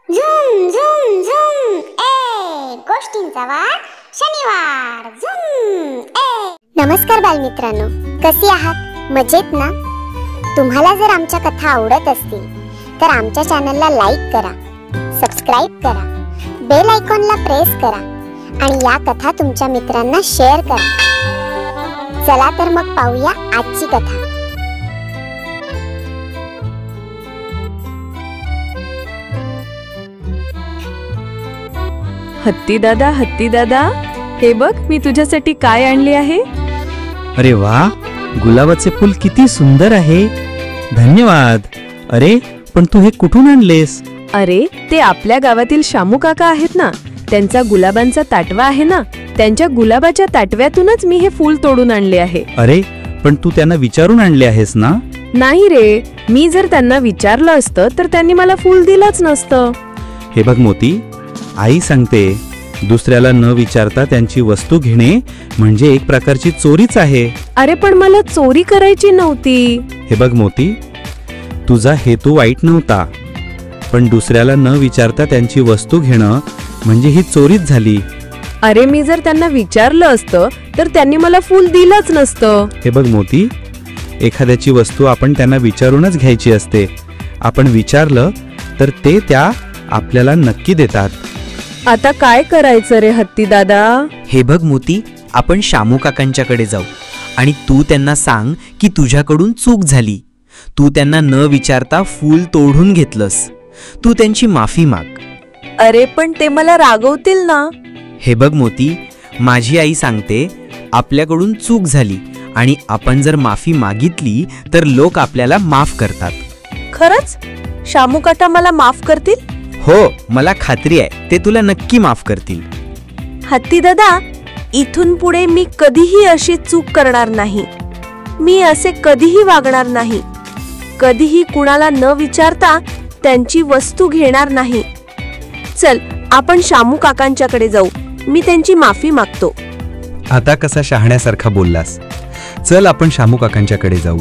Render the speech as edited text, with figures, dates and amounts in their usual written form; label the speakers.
Speaker 1: झुम झुम झुम गोष्टींचा वार शनिवार झुम नमस्कार बालमित्रांनो, कसे आहात? मजेत ना? तुम्हाला जर आमच्या कथा आवडत असतील तर आमच्या चॅनलला लाईक करा, सबस्क्राइब करा, बेल आयकॉनला प्रेस करा आणि या कथा तुमच्या मित्रांना शेअर करा। चला तर मग पाहूया आजची कथा।
Speaker 2: हत्ती दादा, हे बघ मी तुझ्यासाठी काय आणले आहे।
Speaker 3: अरे वा, गुलाबाचे फूल किती सुंदर आहे, धन्यवाद। अरे पण तू हे कुठून आणलेस?
Speaker 2: अरे ते आपल्या गावातील शामू काका आहेत ना, त्यांचा गुलाबांचा ताटवा आहे ना, त्यांच्या गुलाबाच्या ताटव्यातूनच मी हे फूल तोडून आणले आहे।
Speaker 3: अरे पण तू त्यांना विचारून आणले आहेस ना?
Speaker 2: नाही रे, मी जर त्यांना विचारलं असतं तर त्यांनी मला फूल दिलंच नसतं।
Speaker 3: हे बघ मोती, आई सांगते दुसऱ्याला न विचारता त्यांची वस्तू घेणे म्हणजे एक प्रकारची चोरीच आहे।
Speaker 2: अरे पण मला चोरी करायची नव्हती।
Speaker 3: हे बघ मोती, तुझा हेतू वाईट नव्हता, पण दुसऱ्याला न विचारता त्यांची वस्तू घेणं म्हणजे ही चोरीच झाली।
Speaker 2: अरे मी जर त्यांना विचारलं असतं तर त्यांनी मला फूल दिलंच नसतं।
Speaker 3: हे बघ मोती, एखाद्याची वस्तू आपण त्यांना विचारूनच घ्यायची असते। आपण विचारलं तर ते त्या आपल्याला नक्की देतात।
Speaker 2: आता काय करायचं रे हत्ती दादा?
Speaker 4: हे बघ मोती, आपण शामू काकांच्याकडे जाऊ आणि तू त्यांना सांग की तुझ्याकडून चूक झाली, तू त्यांना न विचारता फूल तोडून घेतलंस, तू त्यांची माफी माग।
Speaker 2: अरे पण ते मला रागवतील ना?
Speaker 4: हे बघ मोती, माझी आई सांगते आपल्याकडून चूक झाली आणि आपण जर माफी मागितली तर लोक आपल्याला माफ करतात।
Speaker 2: खरंच? शामू काका मला माफ करतील?
Speaker 4: हो, मला खात्री आहे ते तुला नक्की माफ करतील।
Speaker 2: हत्ती दादा, इथून पुढे मी कधीही अशी चूक करणार नाही। मी असे कधीही वागणार नाही, कधीही कुणाला न विचारता त्यांची वस्तू घेणार नाही। चल आपण शामू काकांच्याकडे जाऊ, मी त्यांची माफी मागतो।
Speaker 5: आता कसा शहाण्यासारखा बोललास, चल आपण शामू काकांच्याकडे जाऊ।